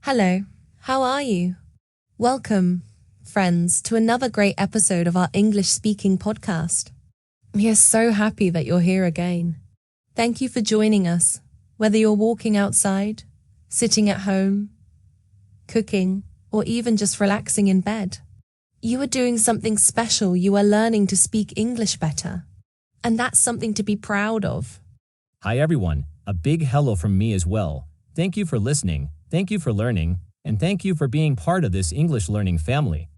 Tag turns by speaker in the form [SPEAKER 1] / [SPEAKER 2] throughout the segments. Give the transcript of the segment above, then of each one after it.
[SPEAKER 1] Hello, how are you? Welcome, friends, to another great episode of our English speaking podcast. We are so happy that you're here again. Thank you for joining us, whether you're walking outside, sitting at home, cooking, or even just relaxing in bed. You are doing something special. You are learning to speak English better. And that's something to be proud of.
[SPEAKER 2] Hi everyone, a big hello from me as well. Thank you for listening, thank you for learning, and thank you for being part of this English learning family.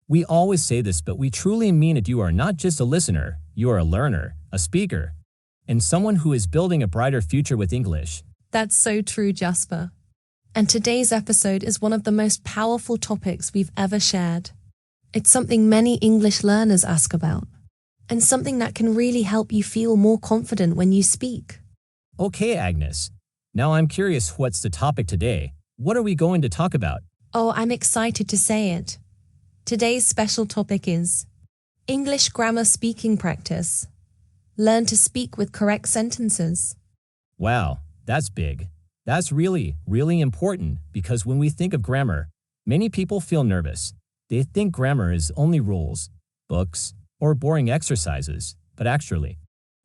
[SPEAKER 2] We always say this, but we truly mean it. You are not just a listener, you are a learner, a speaker, and someone who is building a brighter future with English.
[SPEAKER 1] That's so true, Jasper. And today's episode is one of the most powerful topics we've ever shared. It's something many English learners ask about, and something that can really help you feel more confident when you speak.
[SPEAKER 2] Okay, Agnes. Now I'm curious, what's the topic today? What are we going to talk about?
[SPEAKER 1] Oh, I'm excited to say it. Today's special topic is English grammar speaking practice. Learn to speak with correct sentences.
[SPEAKER 2] Wow, that's big. That's really important, because when we think of grammar, many people feel nervous. They think grammar is only rules, books, or boring exercises, but actually,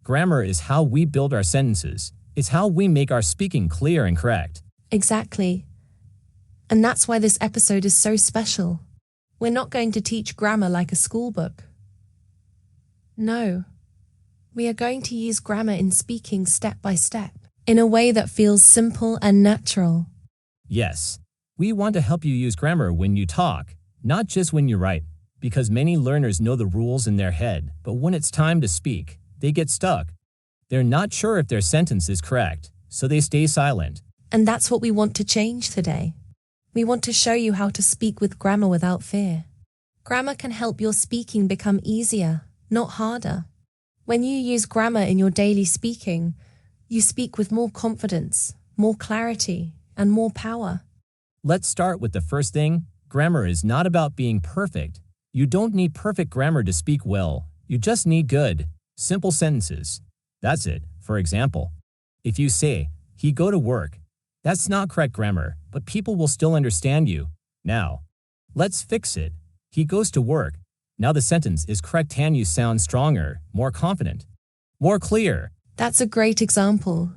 [SPEAKER 2] grammar is how we build our sentences. It's how we make our speaking clear and correct.
[SPEAKER 1] Exactly. And that's why this episode is so special. We're not going to teach grammar like a school book. No. We are going to use grammar in speaking step by step, in a way that feels simple and natural.
[SPEAKER 2] Yes, we want to help you use grammar when you talk, not just when you write, because many learners know the rules in their head, but when it's time to speak, they get stuck. They're not sure if their sentence is correct, so they stay silent.
[SPEAKER 1] And that's what we want to change today. We want to show you how to speak with grammar without fear. Grammar can help your speaking become easier, not harder. When you use grammar in your daily speaking, you speak with more confidence, more clarity, and more power.
[SPEAKER 2] Let's start with the first thing. Grammar is not about being perfect. You don't need perfect grammar to speak well. You just need good, simple sentences. That's it. For example, if you say, he go to work, that's not correct grammar, but people will still understand you. Now, let's fix it. He goes to work. Now the sentence is correct and you sound stronger, more confident, more clear.
[SPEAKER 1] That's a great example.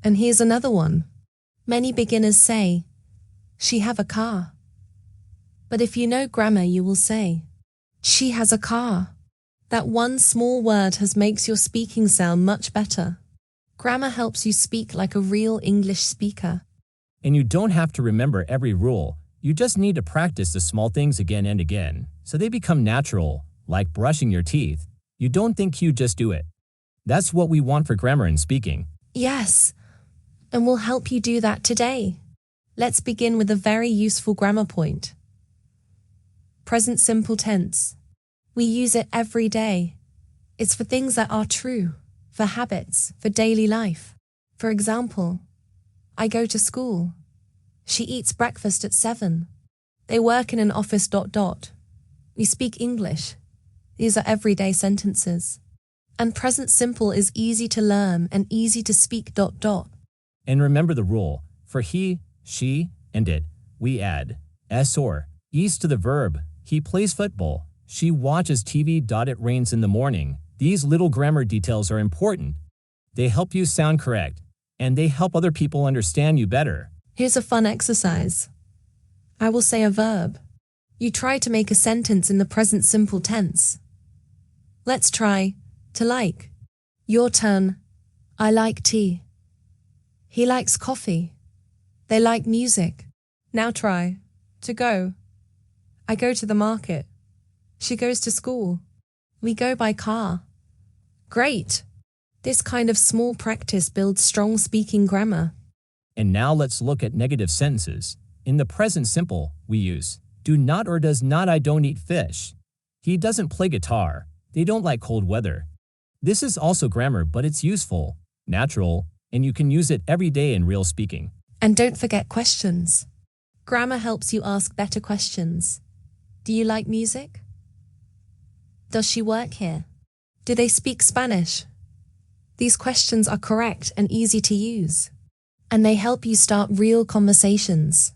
[SPEAKER 1] And here's another one. Many beginners say, she have a car. But if you know grammar, you will say, she has a car. That one small word makes your speaking sound much better. Grammar helps you speak like a real English speaker.
[SPEAKER 2] And you don't have to remember every rule. You just need to practice the small things again and again, so they become natural, like brushing your teeth. You don't think, you just do it. That's what we want for grammar and speaking.
[SPEAKER 1] Yes, and we'll help you do that today. Let's begin with a very useful grammar point. Present simple tense. We use it every day. It's for things that are true, for habits, for daily life. For example, I go to school. She eats breakfast at 7. They work in an office ... We speak English. These are everyday sentences. And present simple is easy to learn and easy to speak ...
[SPEAKER 2] And remember the rule. For he, she, and it, we add s or es to the verb. He plays football. She watches TV. It rains in the morning. These little grammar details are important. They help you sound correct, and they help other people understand you better.
[SPEAKER 1] Here's a fun exercise. I will say a verb. You try to make a sentence in the present simple tense. Let's try to like. Your turn. I like tea. He likes coffee. They like music. Now try to go. I go to the market. She goes to school. We go by car. Great! This kind of small practice builds strong speaking grammar.
[SPEAKER 2] And now let's look at negative sentences. In the present simple, we use do not or does not. I don't eat fish. He doesn't play guitar. They don't like cold weather. This is also grammar, but it's useful, natural, and you can use it every day in real speaking.
[SPEAKER 1] And don't forget questions. Grammar helps you ask better questions. Do you like music? Does she work here? Do they speak Spanish? These questions are correct and easy to use, and they help you start real conversations.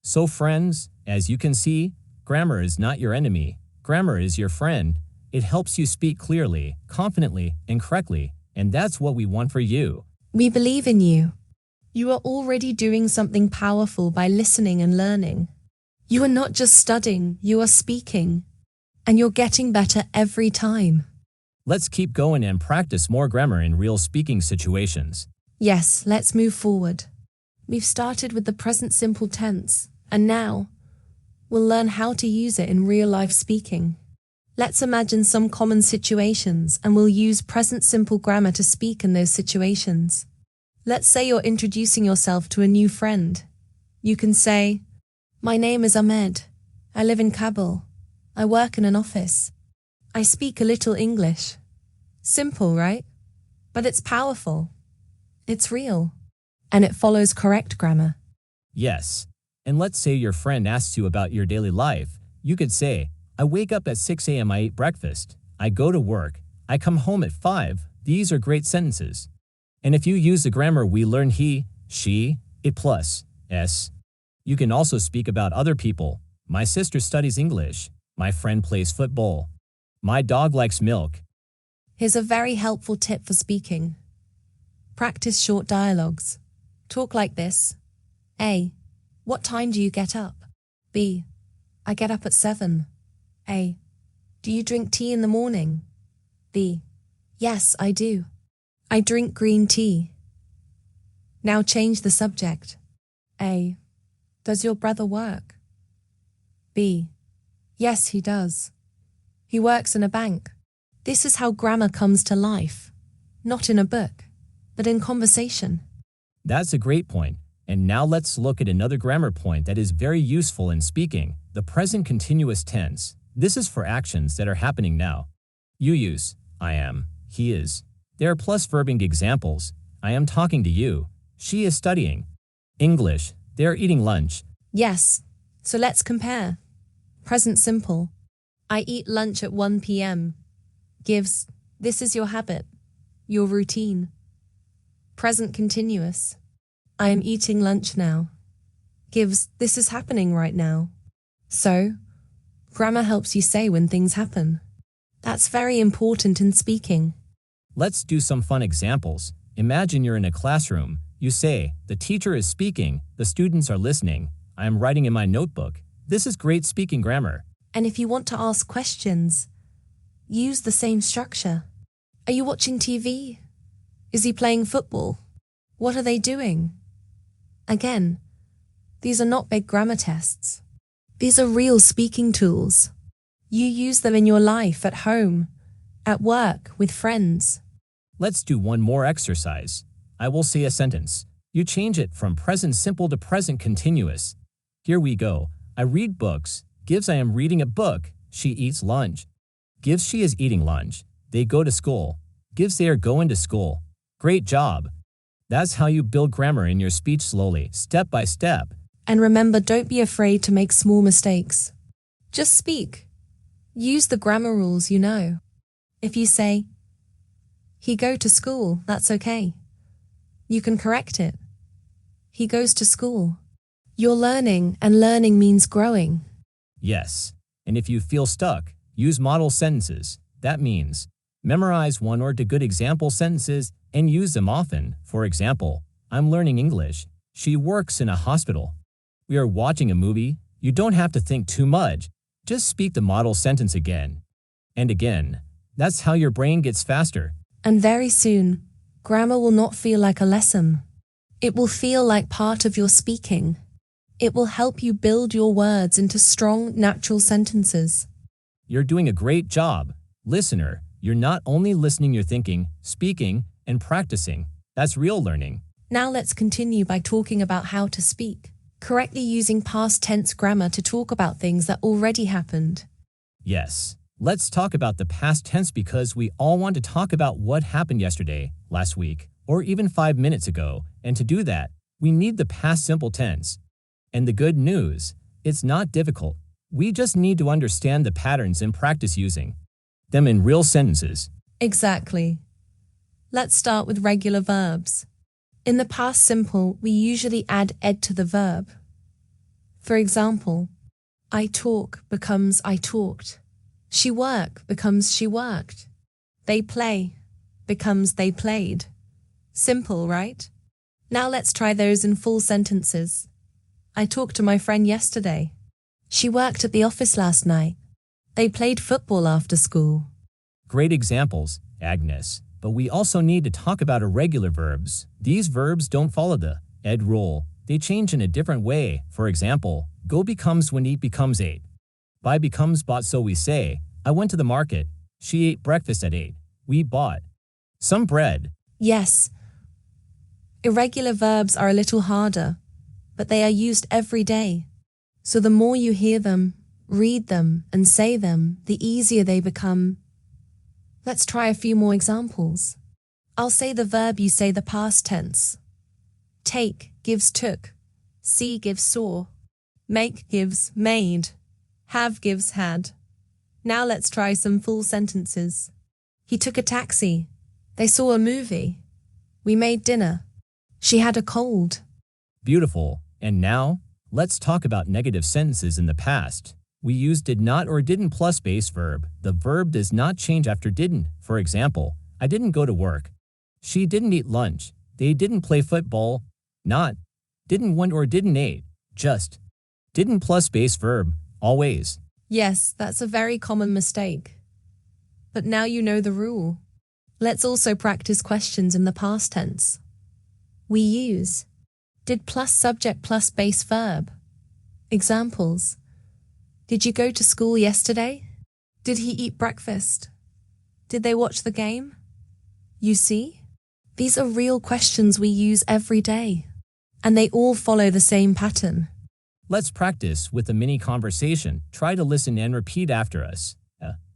[SPEAKER 2] So friends, as you can see, grammar is not your enemy. Grammar is your friend. It helps you speak clearly, confidently, and correctly, and that's what we want for you.
[SPEAKER 1] We believe in you. You are already doing something powerful by listening and learning. You are not just studying, you are speaking. And you're getting better every time.
[SPEAKER 2] Let's keep going and practice more grammar in real speaking situations.
[SPEAKER 1] Yes, let's move forward. We've started with the present simple tense, and now we'll learn how to use it in real-life speaking. Let's imagine some common situations and we'll use present simple grammar to speak in those situations. Let's say you're introducing yourself to a new friend. You can say, "My name is Ahmed. I live in Kabul. I work in an office. I speak a little English." Simple, right? But it's powerful. It's real. And it follows correct grammar.
[SPEAKER 2] Yes. And let's say your friend asks you about your daily life. You could say, "I wake up at 6 a.m. I eat breakfast. I go to work. I come home at 5. These are great sentences. And if you use the grammar we learned he, she, it plus, s. You can also speak about other people. My sister studies English. My friend plays football. My dog likes milk.
[SPEAKER 1] Here's a very helpful tip for speaking. Practice short dialogues. Talk like this. A. What time do you get up? B. I get up at 7. A. Do you drink tea in the morning? B. Yes, I do. I drink green tea. Now change the subject. A. Does your brother work? B. Yes, he does. He works in a bank. This is how grammar comes to life. Not in a book, but in conversation.
[SPEAKER 2] That's a great point. And now let's look at another grammar point that is very useful in speaking, the present continuous tense. This is for actions that are happening now. You use I am, he is. There are plus verbing examples. I am talking to you. She is studying English. They are eating lunch.
[SPEAKER 1] Yes, so let's compare. Present simple. I eat lunch at 1 p.m. gives, this is your habit, your routine. Present continuous. I am eating lunch now. Gives, this is happening right now. So, grammar helps you say when things happen. That's very important in speaking.
[SPEAKER 2] Let's do some fun examples. Imagine you're in a classroom. You say, the teacher is speaking, the students are listening. I am writing in my notebook. This is great speaking grammar.
[SPEAKER 1] And if you want to ask questions, use the same structure. Are you watching TV? Is he playing football? What are they doing? Again, these are not big grammar tests. These are real speaking tools. You use them in your life, at home, at work, with friends.
[SPEAKER 2] Let's do one more exercise. I will say a sentence. You change it from present simple to present continuous. Here we go. I read books. Gives I am reading a book. She eats lunch. Gives she is eating lunch. They go to school. Gives they are going to school. Great job. That's how you build grammar in your speech slowly, step by step.
[SPEAKER 1] And remember, don't be afraid to make small mistakes. Just speak. Use the grammar rules you know. If you say, he go to school, that's okay. You can correct it. He goes to school. You're learning, and learning means growing.
[SPEAKER 2] Yes. And if you feel stuck, use model sentences. That means memorize one or two good example sentences and use them often. For example, I'm learning English. She works in a hospital. We are watching a movie. You don't have to think too much. Just speak the model sentence again and again. That's how your brain gets faster.
[SPEAKER 1] And very soon, grammar will not feel like a lesson. It will feel like part of your speaking. It will help you build your words into strong, natural sentences.
[SPEAKER 2] You're doing a great job. Listener, you're not only listening, you're thinking, speaking, and practicing. That's real learning.
[SPEAKER 1] Now let's continue by talking about how to speak, correctly using past tense grammar to talk about things that already happened.
[SPEAKER 2] Yes. Let's talk about the past tense because we all want to talk about what happened yesterday, last week, or even 5 minutes ago. And to do that, we need the past simple tense. And the good news, it's not difficult. We just need to understand the patterns and practice using them in real sentences.
[SPEAKER 1] Exactly. Let's start with regular verbs. In the past simple, we usually add ed to the verb. For example, I talk becomes I talked. She work becomes she worked. They play becomes they played. Simple, right? Now let's try those in full sentences. I talked to my friend yesterday. She worked at the office last night. They played football after school.
[SPEAKER 2] Great examples, Agnes. But we also need to talk about irregular verbs. These verbs don't follow the ed rule. They change in a different way. For example, go becomes when eat becomes ate. Buy becomes bought, so we say, I went to the market. She ate breakfast at 8. We bought some bread.
[SPEAKER 1] Yes. Irregular verbs are a little harder, but they are used every day. So the more you hear them, read them, and say them, the easier they become. Let's try a few more examples. I'll say the verb, you say the past tense. Take gives took. See gives saw. Make gives made. Have gives had. Now let's try some full sentences. He took a taxi. They saw a movie. We made dinner. She had a cold.
[SPEAKER 2] Beautiful. And now, let's talk about negative sentences in the past. We use did not or didn't plus base verb. The verb does not change after didn't. For example, I didn't go to work. She didn't eat lunch. They didn't play football. Not. Didn't went or didn't ate. Just. Didn't plus base verb. Always.
[SPEAKER 1] Yes, that's a very common mistake. But now you know the rule. Let's also practice questions in the past tense. We use did plus subject plus base verb. Examples. Did you go to school yesterday? Did he eat breakfast? Did they watch the game? You see? These are real questions we use every day, and they all follow the same pattern.
[SPEAKER 2] Let's practice with a mini conversation. Try to listen and repeat after us.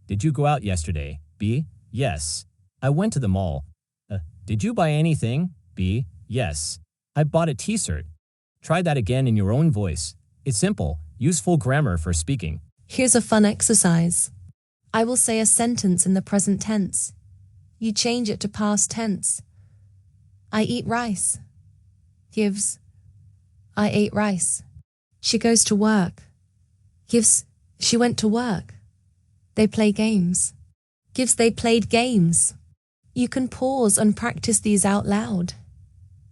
[SPEAKER 2] Did you go out yesterday? B. Yes. I went to the mall. Did you buy anything? B. Yes. I bought a t-shirt. Try that again in your own voice. It's simple, useful grammar for speaking.
[SPEAKER 1] Here's a fun exercise. I will say a sentence in the present tense. You change it to past tense. I eat rice. Gives, I ate rice. She goes to work. Gives, she went to work. They play games. Gives, they played games. You can pause and practice these out loud.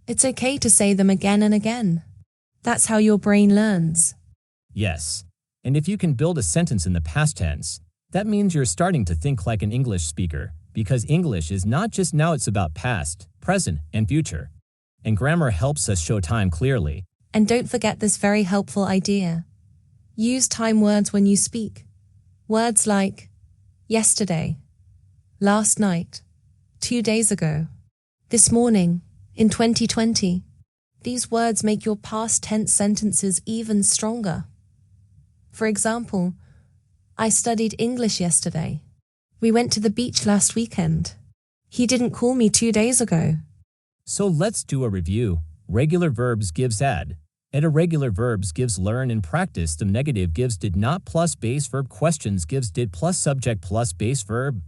[SPEAKER 1] It's okay to say them again and again. That's how your brain learns.
[SPEAKER 2] Yes. And if you can build a sentence in the past tense, that means you're starting to think like an English speaker, because English is not just now, it's about past, present, and future. And grammar helps us show time clearly.
[SPEAKER 1] And don't forget this very helpful idea. Use time words when you speak. Words like yesterday, last night, 2 days ago, this morning, in 2020. These words make your past tense sentences even stronger. For example, I studied English yesterday. We went to the beach last weekend. He didn't call me 2 days ago.
[SPEAKER 2] So let's do a review. Regular verbs gives add. And irregular verbs gives learn and practice. The negative gives did not plus base verb. Questions gives did plus subject plus base verb.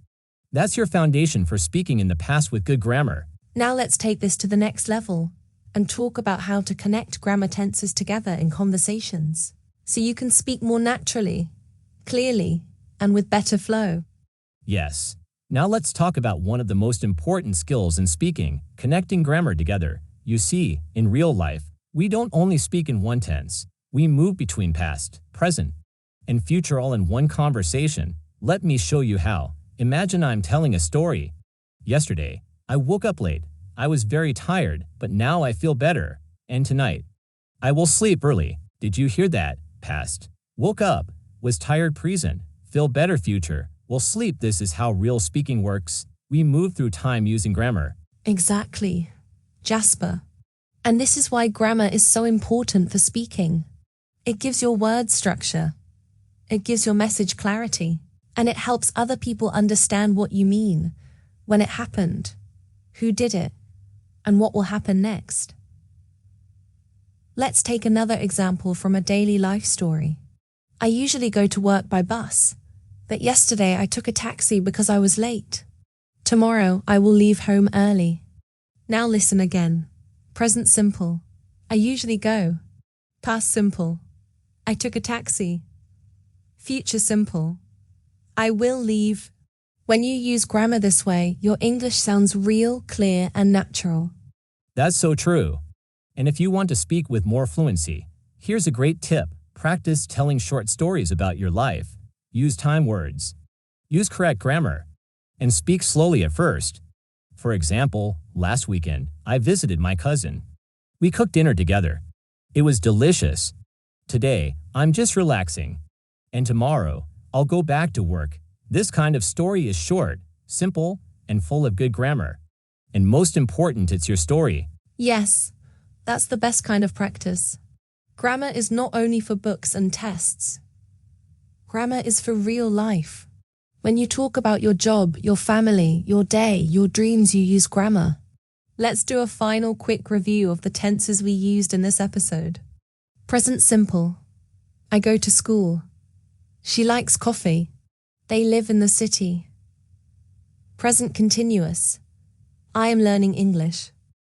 [SPEAKER 2] That's your foundation for speaking in the past with good grammar.
[SPEAKER 1] Now let's take this to the next level and talk about how to connect grammar tenses together in conversations, so you can speak more naturally, clearly, and with better flow.
[SPEAKER 2] Yes. Now let's talk about one of the most important skills in speaking, connecting grammar together. You see, in real life, we don't only speak in one tense. We move between past, present, and future all in one conversation. Let me show you how. Imagine I'm telling a story. Yesterday, I woke up late. I was very tired, but now I feel better. And tonight, I will sleep early. Did you hear that? Past. Woke up. Was tired present. Feel better future. Will sleep. This is how real speaking works. We move through time using grammar.
[SPEAKER 1] Exactly, Jasper. And this is why grammar is so important for speaking. It gives your word structure. It gives your message clarity. And it helps other people understand what you mean, when it happened, who did it, and what will happen next. Let's take another example from a daily life story. I usually go to work by bus, but yesterday I took a taxi because I was late. Tomorrow I will leave home early. Now listen again. Present simple. I usually go. Past simple. I took a taxi. Future simple. I will leave. When you use grammar this way, your English sounds real, clear, and natural.
[SPEAKER 2] That's so true. And if you want to speak with more fluency, here's a great tip. Practice telling short stories about your life. Use time words. Use correct grammar. And speak slowly at first. For example, last weekend, I visited my cousin. We cooked dinner together. It was delicious. Today, I'm just relaxing. And tomorrow, I'll go back to work. This kind of story is short, simple, and full of good grammar. And most important, it's your story.
[SPEAKER 1] Yes, that's the best kind of practice. Grammar is not only for books and tests. Grammar is for real life. When you talk about your job, your family, your day, your dreams, you use grammar. Let's do a final quick review of the tenses we used in this episode. Present simple. I go to school. She likes coffee. They live in the city. Present continuous. I am learning English.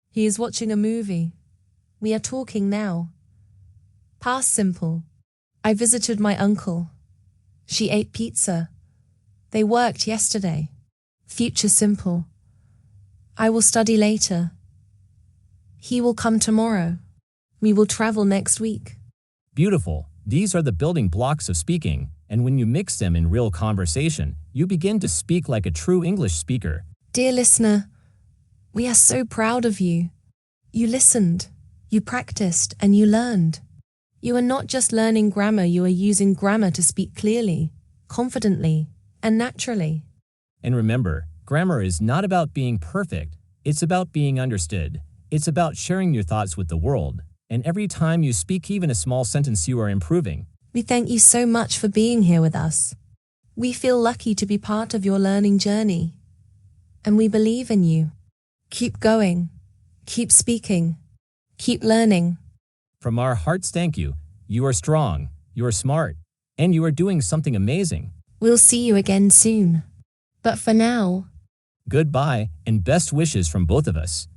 [SPEAKER 1] He is watching a movie. We are talking now. Past simple. I visited my uncle. She ate pizza. They worked yesterday. Future simple. I will study later. He will come tomorrow. We will travel next week.
[SPEAKER 2] Beautiful. These are the building blocks of speaking, and when you mix them in real conversation, you begin to speak like a true English speaker.
[SPEAKER 1] Dear listener, we are so proud of you. You listened, you practiced, and you learned. You are not just learning grammar, you are using grammar to speak clearly, confidently, and naturally.
[SPEAKER 2] And remember, grammar is not about being perfect. It's about being understood. It's about sharing your thoughts with the world. And every time you speak even a small sentence, you are improving.
[SPEAKER 1] We thank you so much for being here with us. We feel lucky to be part of your learning journey. And we believe in you. Keep going. Keep speaking. Keep learning.
[SPEAKER 2] From our hearts, thank you. You are strong. You are smart. And you are doing something amazing.
[SPEAKER 1] We'll see you again soon. But for now,
[SPEAKER 2] goodbye and best wishes from both of us.